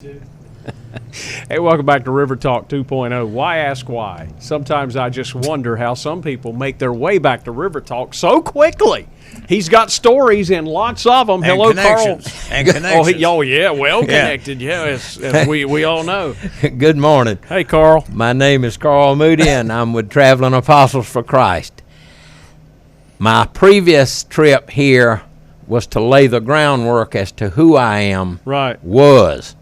Hey, welcome back to River Talk 2.0. Why ask why? Sometimes I just wonder how some people make their way back to River Talk so quickly. He's got stories and lots of them. Hello, Carl. And connections. Oh, yeah, well connected, as we all know. Good morning. Hey, Carl. My name is Carl Moody, and I'm with Traveling Apostles for Christ. My previous trip here was to lay the groundwork as to who I am. Right. Was,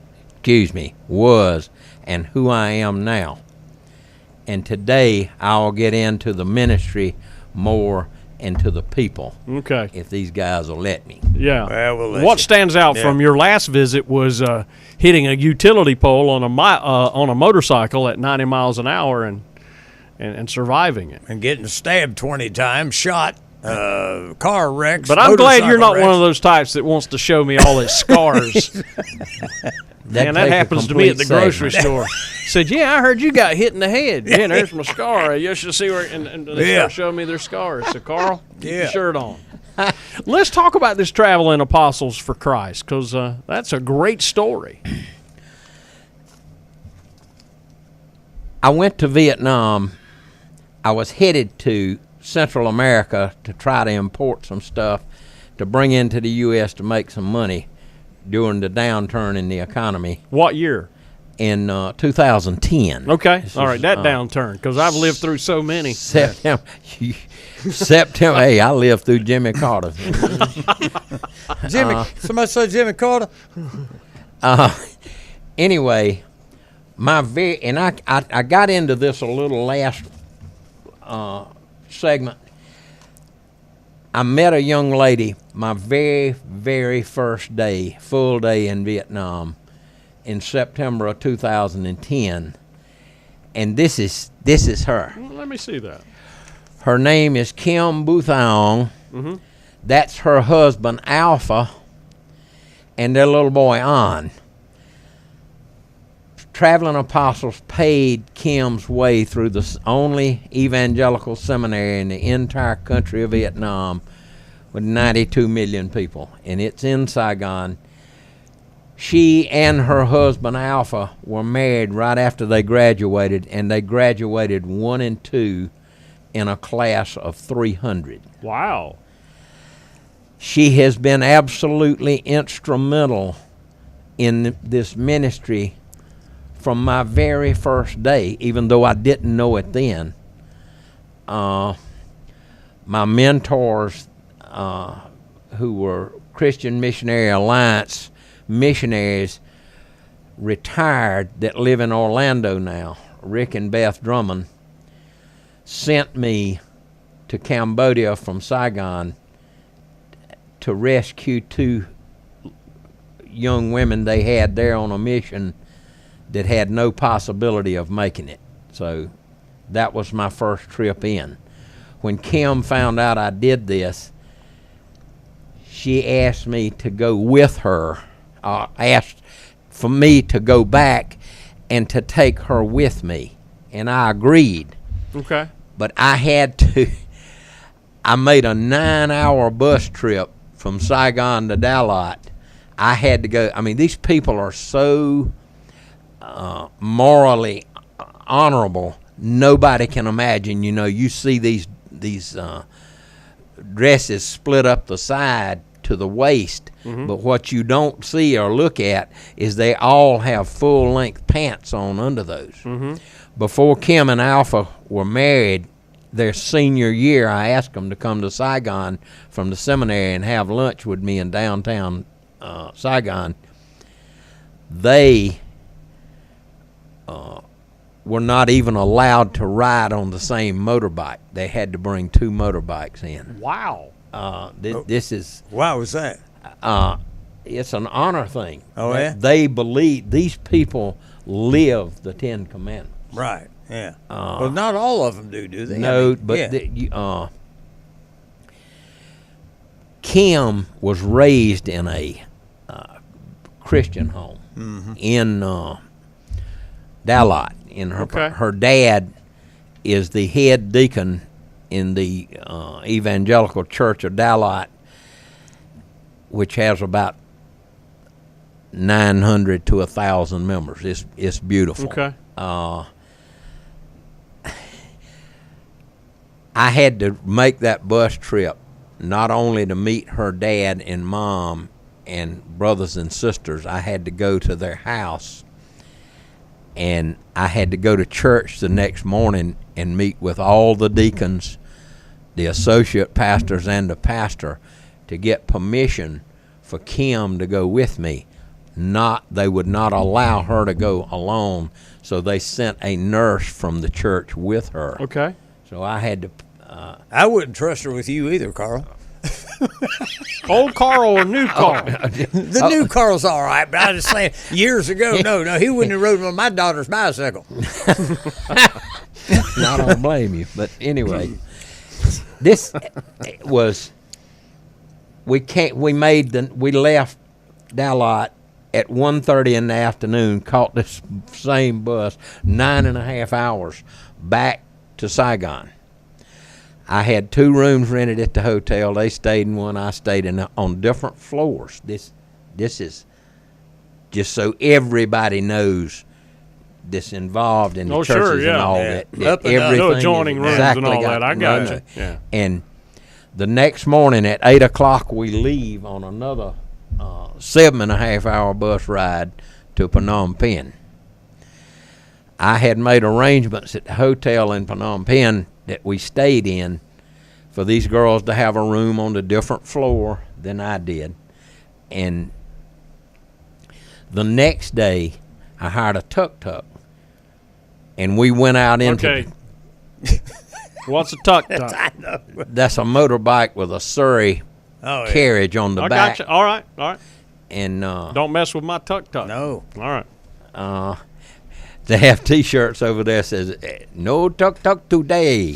and who I am now. And today I'll get into the ministry more and to the people. Okay. If these guys will let me. Yeah. Well, we'll let what you. stands out from your last visit was hitting a utility pole on a motorcycle at 90 miles an hour and surviving it. And getting stabbed 20 times, shot, car wrecks. But I'm glad you're not motorcycle one of wrecks. those types that wants to show me all his scars. Man, that take a happens to me at the complete grocery segment. store. Said, yeah, I heard you got hit in the head. Yeah, there's my scar. You should see where, and they start showing me their scars. So, Carl, keep your shirt on. Let's talk about this traveling apostles for Christ, because that's a great story. I went to Vietnam. I was headed to Central America to try to import some stuff to bring into the U.S. to make some money during the downturn in the economy What year? in 2010. Okay. This All right, is, that downturn, because I've lived through so many. September. September. Hey, I lived through Jimmy Carter. Somebody said Jimmy Carter? Anyway, I got into this a little last segment. I met a young lady my very, very first day, full day in Vietnam, in September of 2010, and this is her. Well, let me see that. Her name is Kim Boothong. Mm-hmm. That's her husband Alpha, and their little boy An. Traveling Apostles paid Kim's way through the only evangelical seminary in the entire country of Vietnam with 92 million people, and it's in Saigon. She and her husband Alpha were married right after they graduated, and they graduated 1 and 2 in a class of 300. Wow. She has been absolutely instrumental in this ministry from my very first day, even though I didn't know it then. My mentors, who were Christian Missionary Alliance missionaries, retired, that live in Orlando now, Rick and Beth Drummond, sent me to Cambodia from Saigon to rescue 2 young women they had there on a mission that had no possibility of making it. So that was my first trip in. When Kim found out I did this, she asked me to go with her, asked for me to go back and to take her with me, and I agreed. Okay. But I made a 9-hour bus trip from Saigon to Dalat. I had to go. I mean, these people are so morally honorable. Nobody can imagine. You know, you see these dresses split up the side to the waist, but what you don't see or look at is they all have full-length pants on under those. Before Kim and Alpha were married, their senior year, I asked them to come to Saigon from the seminary and have lunch with me in downtown Saigon. They were not even allowed to ride on the same motorbike. They had to bring 2 motorbikes in. Wow. This is Why was that? it's an honor thing. Oh, yeah? They believe, these people live the 10 Commandments. Right, yeah. Well, not all of them do they? No, I mean, but Kim was raised in a Christian home in Dalat. In her dad is the head deacon in the Evangelical Church of Dalat, which has about 900 to 1,000 members. It's beautiful. Okay. I had to make that bus trip not only to meet her dad and mom and brothers and sisters. I had to go to their house, and I had to go to church the next morning and meet with all the deacons, the associate pastors, and the pastor to get permission for Kim to go with me. They would not allow her to go alone, so they sent a nurse from the church with her. Okay. So I had to. I wouldn't trust her with you either, Carl. Old Carl or new Carl? The new Carl's all right, but I was just saying, years ago, no, he wouldn't have rode on my daughter's bicycle. I don't blame you, but anyway, this was. We left Dalot at 1:30 in the afternoon. Caught this same bus 9.5 hours back to Saigon. I had 2 rooms rented at the hotel. They stayed in one. I stayed on different floors. This is just so everybody knows this involved in the churches and all that. Everything no adjoining rooms exactly and all that. I got you. Yeah. And the next morning at 8 o'clock, we leave on another 7.5 hour bus ride to Phnom Penh. I had made arrangements at the hotel in Phnom Penh that we stayed in for these girls to have a room on a different floor than I did. And the next day, I hired a tuk-tuk, and we went out into... Okay. What's a tuk-tuk? That's a motorbike with a Surrey carriage on the back. I got you. All right. And don't mess with my tuk-tuk. No. All right. They have T-shirts over there that says "No tuk-tuk today."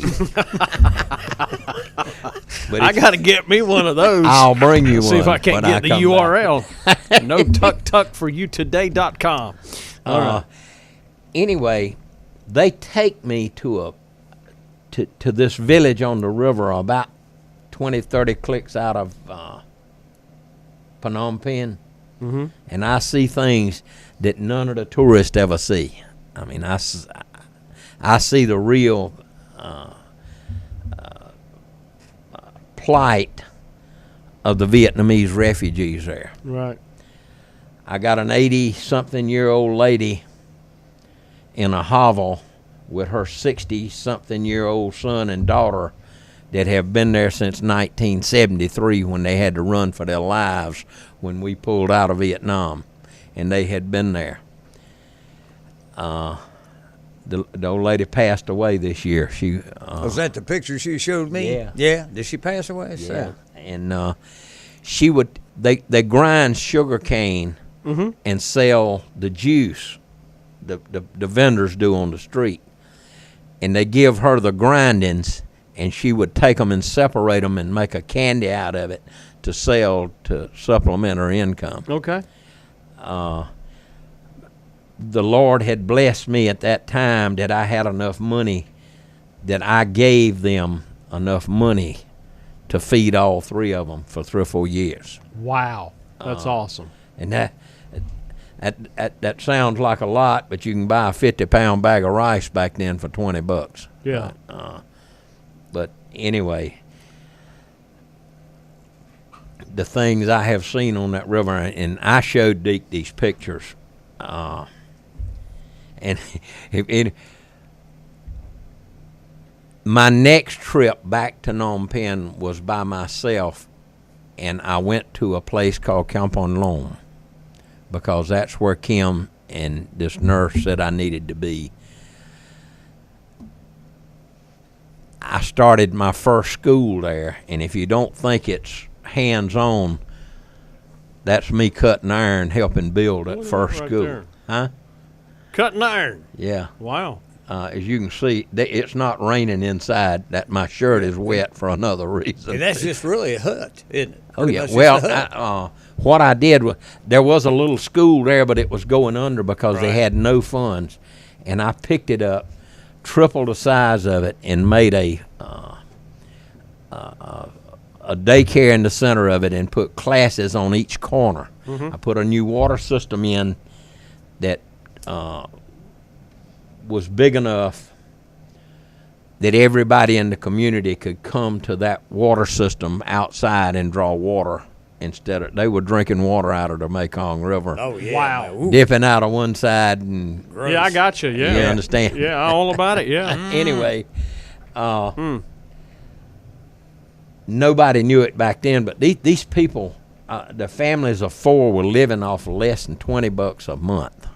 But I got to get me one of those. I'll bring you one. See if I can't get the URL. Back. No tuk-tuk-for-you-today.com. All right. Anyway, they take me to this village on the river about 20, 30 clicks out of Phnom Penh, and I see things that none of the tourists ever see. I mean, I see the real plight of the Vietnamese refugees there. Right. I got an 80-something-year-old lady in a hovel with her 60-something-year-old son and daughter that have been there since 1973 when they had to run for their lives when we pulled out of Vietnam, and they had been there. The old lady passed away this year. She was that the picture she showed me? Yeah. Yeah. Did she pass away? Yeah. And they grind sugar cane and sell the juice. The vendors do on the street, and they give her the grindings, and she would take them and separate them and make a candy out of it to sell to supplement her income. Okay. The Lord had blessed me at that time that I had enough money that I gave them enough money to feed all 3 of them for 3 or 4 years. Wow. That's awesome. And that sounds like a lot, but you can buy a 50-pound bag of rice back then for $20. Yeah. But anyway, the things I have seen on that river, and I showed Deke these pictures, and my next trip back to Phnom Penh was by myself, and I went to a place called Kampong Lom because that's where Kim and this nurse said I needed to be. I started my first school there, and if you don't think it's hands-on, that's me cutting iron, helping build that first school. There. Huh? Cutting iron. Yeah. Wow. As you can see, it's not raining inside. That my shirt is wet for another reason. And that's just really a hut, isn't it? Oh, yeah. Well, what I did was there was a little school there, but it was going under because they had no funds. And I picked it up, tripled the size of it, and made a a daycare in the center of it and put classes on each corner. I put a new water system in that was big enough that everybody in the community could come to that water system outside and draw water. Instead of, they were drinking water out of the Mekong River. Oh, yeah. Wow. Ooh. Dipping out of one side and Yeah, I got you. Yeah. you understand. Yeah, all about it. Yeah. Anyway, nobody knew it back then, but these people, the families of 4 were living off less than $20 a month.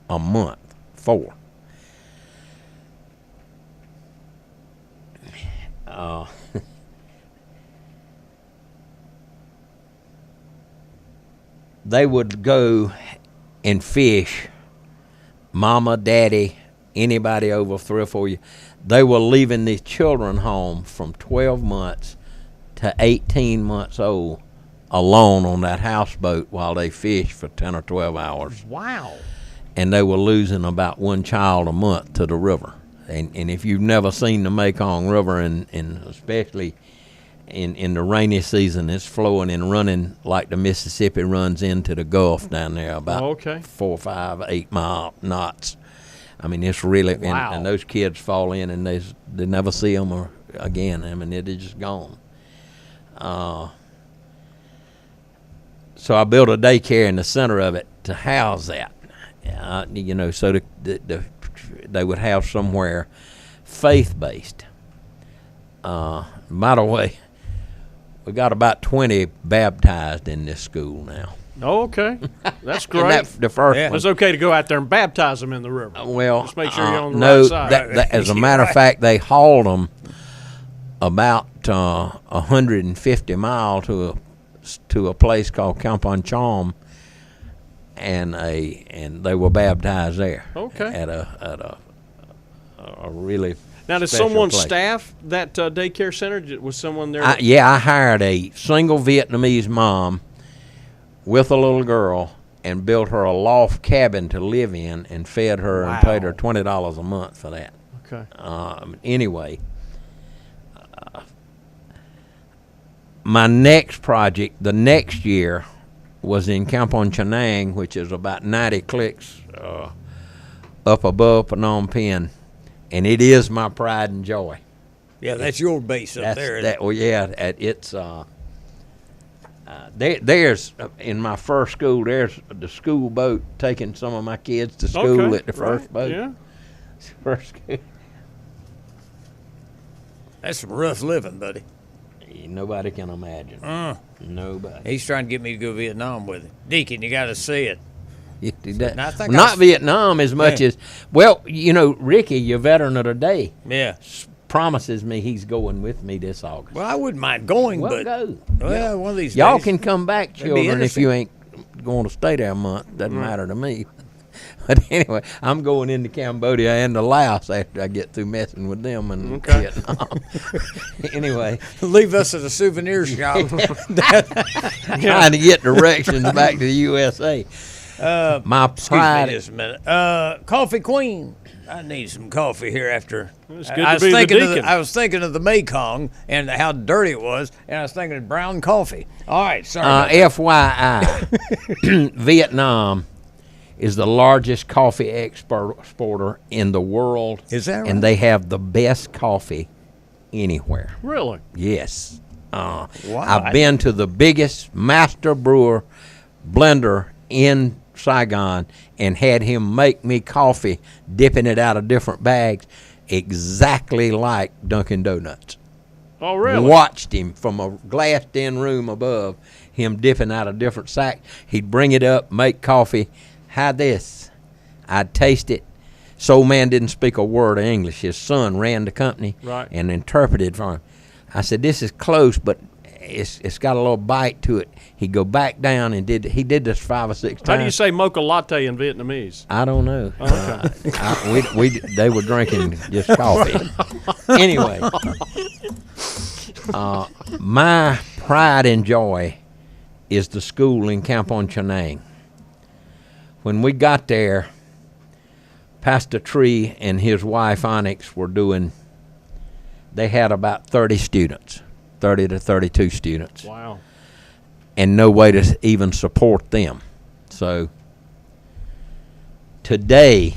A month, 4. They would go and fish. Mama, daddy, anybody over 3 or 4 years. They were leaving these children home from 12 months to 18 months old alone on that houseboat while they fished for 10 or 12 hours. Wow. And they were losing about 1 child a month to the river. And if you've never seen the Mekong River, and especially in the rainy season, it's flowing and running like the Mississippi runs into the Gulf down there, about 4, 5, 8 mile knots. I mean, it's really, Wow. and those kids fall in and they never see them again. I mean, they're just gone. So I built a daycare in the center of it to house that, so they would have somewhere faith-based. By the way, we got about 20 baptized in this school now. Oh, okay. That's great. And the first one. It's okay to go out there and baptize them in the river. Well, just make sure you're on the no, right side. as a matter of fact, they hauled them about 150 miles to a place called Kampong Chom, and they were baptized there. Okay. At a really Now, did special someone place. staff that daycare center? Was someone there? I hired a single Vietnamese mom with a little girl and built her a loft cabin to live in and fed her and paid her $20 a month for that. Okay. Anyway, my next project the next year was in Kampong Chanang, which is about 90 clicks up above Phnom Penh, and it is my pride and joy. Yeah, that's your base up there. It's there's in my first school. There's the school boat taking some of my kids to school at the first boat. Yeah. First school. That's some rough living, buddy. Nobody can imagine. Nobody. He's trying to get me to go Vietnam with him. Deacon, you got to see it. Not Vietnam as much as, Ricky, your veteran of the day, promises me he's going with me this August. Well, I wouldn't mind going, Well, but go. well, one of these Y'all days. can come back, That'd be children, if you ain't going to stay there a month. Doesn't matter to me. But anyway, I'm going into Cambodia and to Laos after I get through messing with them in Vietnam. Anyway. Leave us at a souvenir shop. Trying to get directions back to the USA. My pride. Excuse me just a minute. Coffee Queen. I need some coffee here after. It's good to be the deacon. I was thinking of the Mekong and how dirty it was, and I was thinking of brown coffee. All right, sorry. FYI, Vietnam is the largest coffee exporter in the world. Is that right? And they have the best coffee anywhere. Really? Yes. Wow. I've been to the biggest master brewer blender in Saigon and had him make me coffee, dipping it out of different bags, exactly like Dunkin' Donuts. Oh, really? Watched him from a glassed-in room above, him dipping out of different sacks. He'd bring it up, make coffee. How this? I'd taste it. Soul Man didn't speak a word of English. His son ran the company and interpreted for him. I said, this is close, but it's got a little bite to it. He'd go back down and he did this 5 or 6 times. How do you say mocha latte in Vietnamese? I don't know. Okay. They were drinking just coffee. Anyway, my pride and joy is the school in Kampong Chanang. When we got there, Pastor Tree and his wife Onyx they had about 30 students. 30 to 32 students. Wow. And no way to even support them. So today,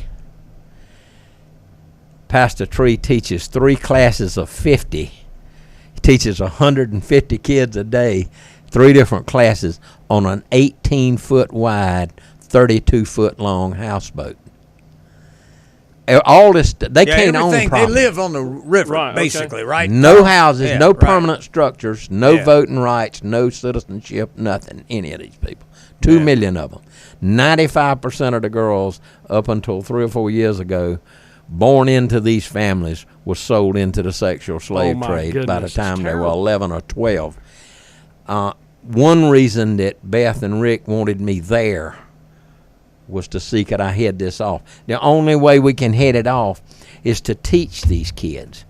Pastor Tree teaches 3 classes of 50. He teaches 150 kids a day, 3 different classes on an 18-foot wide, 32-foot long houseboat. All this, they can't own property. They live on the river, Right, basically, okay. right? No houses, Yeah, no right. permanent structures, no Yeah. voting rights, no citizenship, nothing. Any of these people, 2 Yeah. million of them. 95% of the girls up until 3 or 4 years ago, born into these families, was sold into the sexual slave my trade by the goodness, time it's they were terrible. 11 or 12. One reason that Beth and Rick wanted me there was to see could I head this off. The only way we can head it off is to teach these kids.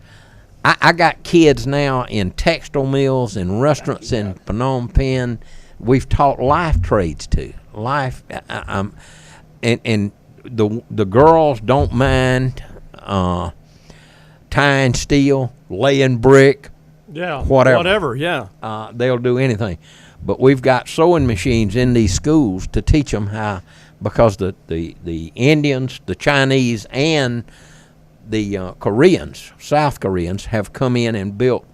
I got kids now in textile mills and restaurants in Phnom Penh. We've taught life trades to life, and the girls don't mind tying steel, laying brick, Yeah. whatever. Yeah. They'll do anything. But we've got sewing machines in these schools to teach them how, because the Indians, the Chinese, and the Koreans, South Koreans, have come in and built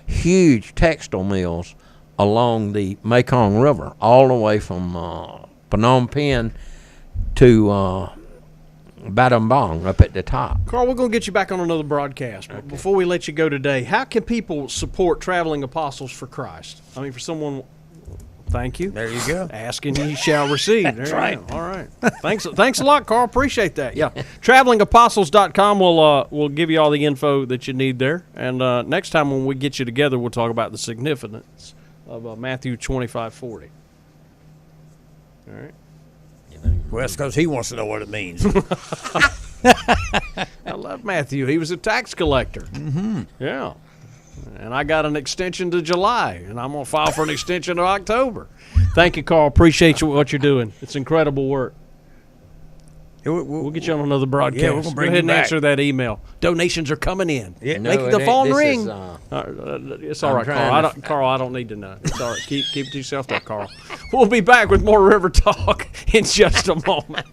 huge textile mills along the Mekong River, all the way from Phnom Penh to Battambang up at the top. Carl, we're going to get you back on another broadcast. But before we let you go today, how can people support Traveling Apostles for Christ? I mean, for someone, thank you. There you go. Asking you shall receive. That's There you right. go. All right. Thanks a lot, Carl. Appreciate that. Yeah. TravelingApostles.com will give you all the info that you need there. And next time when we get you together, we'll talk about the significance of Matthew 25:40. All right. Well, that's because he wants to know what it means. I love Matthew. He was a tax collector. Mm-hmm. Yeah. And I got an extension to July, and I'm going to file for an extension to October. Thank you, Carl. Appreciate what you're doing. It's incredible work. We'll get you on another broadcast. Yeah, we're gonna bring Go ahead you and back. answer that email. Donations are coming in. Yeah. No, Make the it phone ain't. This ring. is, It's all I'm right, trying Carl. to Carl, I don't need to know. It's all right. Keep it to yourself there, Carl. We'll be back with more River Talk in just a moment.